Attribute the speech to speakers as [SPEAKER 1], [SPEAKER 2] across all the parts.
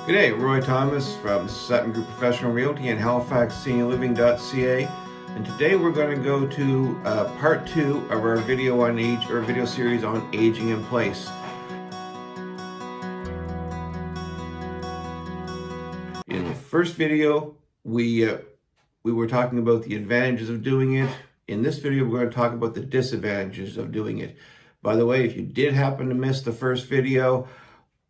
[SPEAKER 1] G'day, Roy Thomas from Sutton Group Professional Realty and Halifax SeniorLiving.ca, and today we're going to go to part 2 of our video on age or video series on aging in place. In the first video, we were talking about the advantages of doing it. In this video, we're going to talk about the disadvantages of doing it. By the way, if you did happen to miss the first video,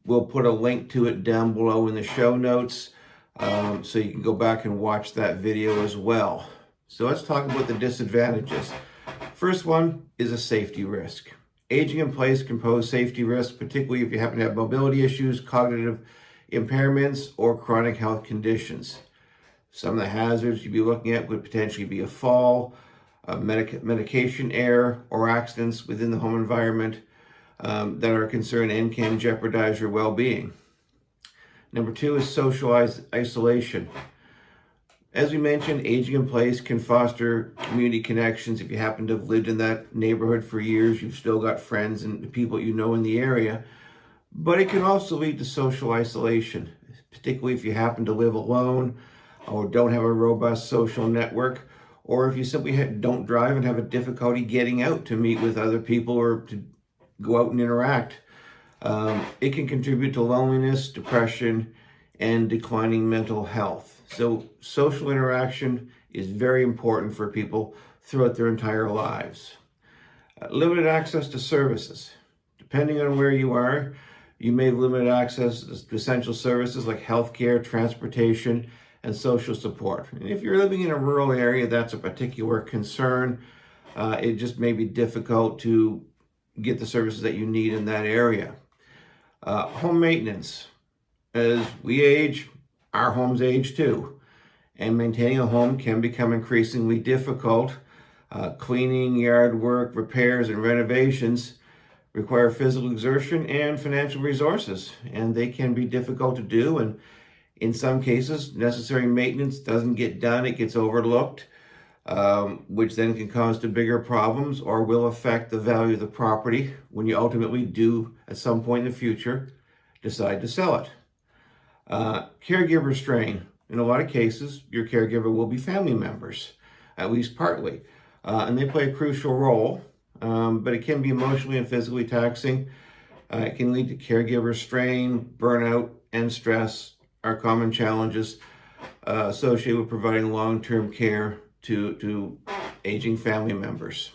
[SPEAKER 1] we'll put a link to it down below in the show notes, so you can go back and watch that video as well. So let's talk about the disadvantages. First one is a safety risk. Aging in place can pose safety risks, particularly if you happen to have mobility issues, cognitive impairments, or chronic health conditions. Some of the hazards you'd be looking at would potentially be a fall, medication error, or accidents within the home environment that are a concern and can jeopardize your well-being. Number 2 is social isolation. As we mentioned, aging in place can foster community connections. If you happen to have lived in that neighborhood for years, you've still got friends and people you know in the area. But it can also lead to social isolation, particularly if you happen to live alone or don't have a robust social network, or if you simply don't drive and have a difficulty getting out to meet with other people or to go out and interact. It can contribute to loneliness, depression, and declining mental health. So social interaction is very important for people throughout their entire lives. Limited access to services. Depending on where you are, you may have limited access to essential services like healthcare, transportation, and social support. And if you're living in a rural area, that's a particular concern. It just may be difficult to get the services that you need in that area. Home maintenance. As we age, our homes age too. And maintaining a home can become increasingly difficult. Cleaning, yard work, repairs, and renovations require physical exertion and financial resources. And they can be difficult to do. And in some cases, necessary maintenance doesn't get done. It gets overlooked. Which then can cause to bigger problems or will affect the value of the property when you ultimately do, at some point in the future, decide to sell it. Caregiver strain. In a lot of cases, your caregiver will be family members, at least partly, and they play a crucial role, but it can be emotionally and physically taxing. It can lead to caregiver strain, burnout, and stress are common challenges associated with providing long-term care to aging family members.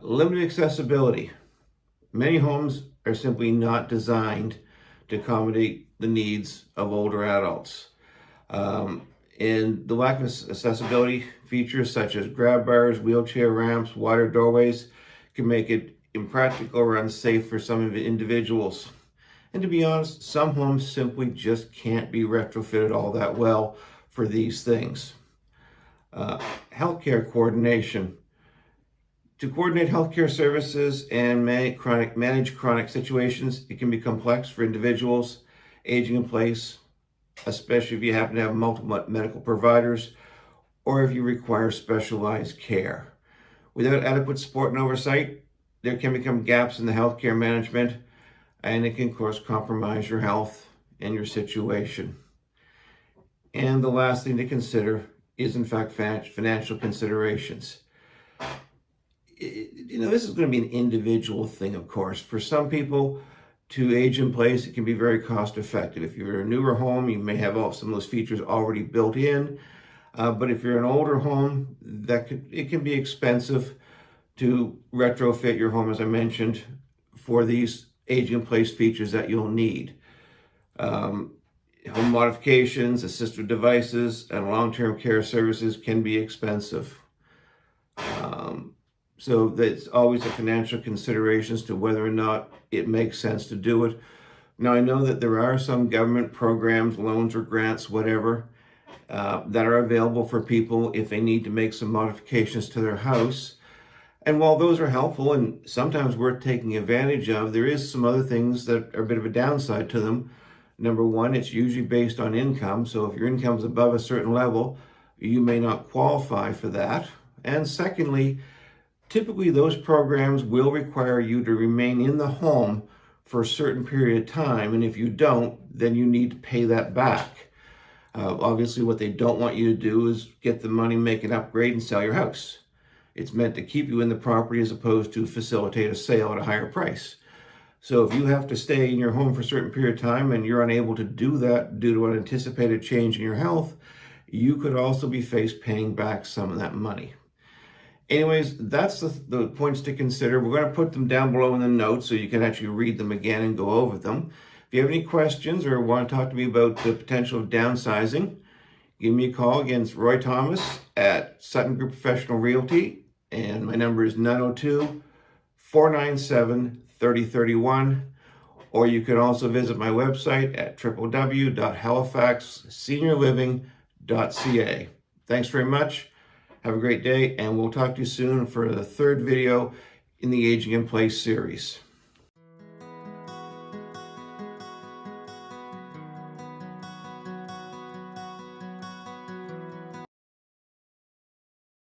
[SPEAKER 1] Limited accessibility. Many homes are simply not designed to accommodate the needs of older adults. And the lack of accessibility features such as grab bars, wheelchair ramps, wider doorways can make it impractical or unsafe for some of the individuals. And to be honest, some homes simply just can't be retrofitted all that well for these things. Healthcare coordination. To coordinate healthcare services and manage chronic situations, it can be complex for individuals aging in place, especially if you happen to have multiple medical providers or if you require specialized care. Without adequate support and oversight, there can become gaps in the healthcare management, and it can, of course, compromise your health and your situation. And the last thing to consider is, in fact, financial considerations. This is going to be an individual thing, of course. For some people, to age in place, it can be very cost effective. If you're in a newer home, you may have some of those features already built in. But if you're an older home, it can be expensive to retrofit your home, as I mentioned, for these aging in place features that you'll need. Home modifications, assistive devices, and long-term care services can be expensive. So that's always a financial consideration as to whether or not it makes sense to do it. Now, I know that there are some government programs, loans or grants, whatever, that are available for people if they need to make some modifications to their house. And while those are helpful and sometimes worth taking advantage of, there is some other things that are a bit of a downside to them. Number one, it's usually based on income. So if your income is above a certain level, you may not qualify for that. And secondly, typically those programs will require you to remain in the home for a certain period of time, and if you don't, then you need to pay that back. Obviously, what they don't want you to do is get the money, make an upgrade, and sell your house. It's meant to keep you in the property as opposed to facilitate a sale at a higher price. So if you have to stay in your home for a certain period of time and you're unable to do that due to an anticipated change in your health, you could also be faced paying back some of that money. Anyways, that's the points to consider. We're going to put them down below in the notes so you can actually read them again and go over them. If you have any questions or want to talk to me about the potential of downsizing, give me a call. Again, it's Roy Thomas at Sutton Group Professional Realty, and my number is 902-497-3031. Or you can also visit my website at www.halifaxseniorliving.ca. Thanks very much. Have a great day, and we'll talk to you soon for the third video in the Aging in Place series.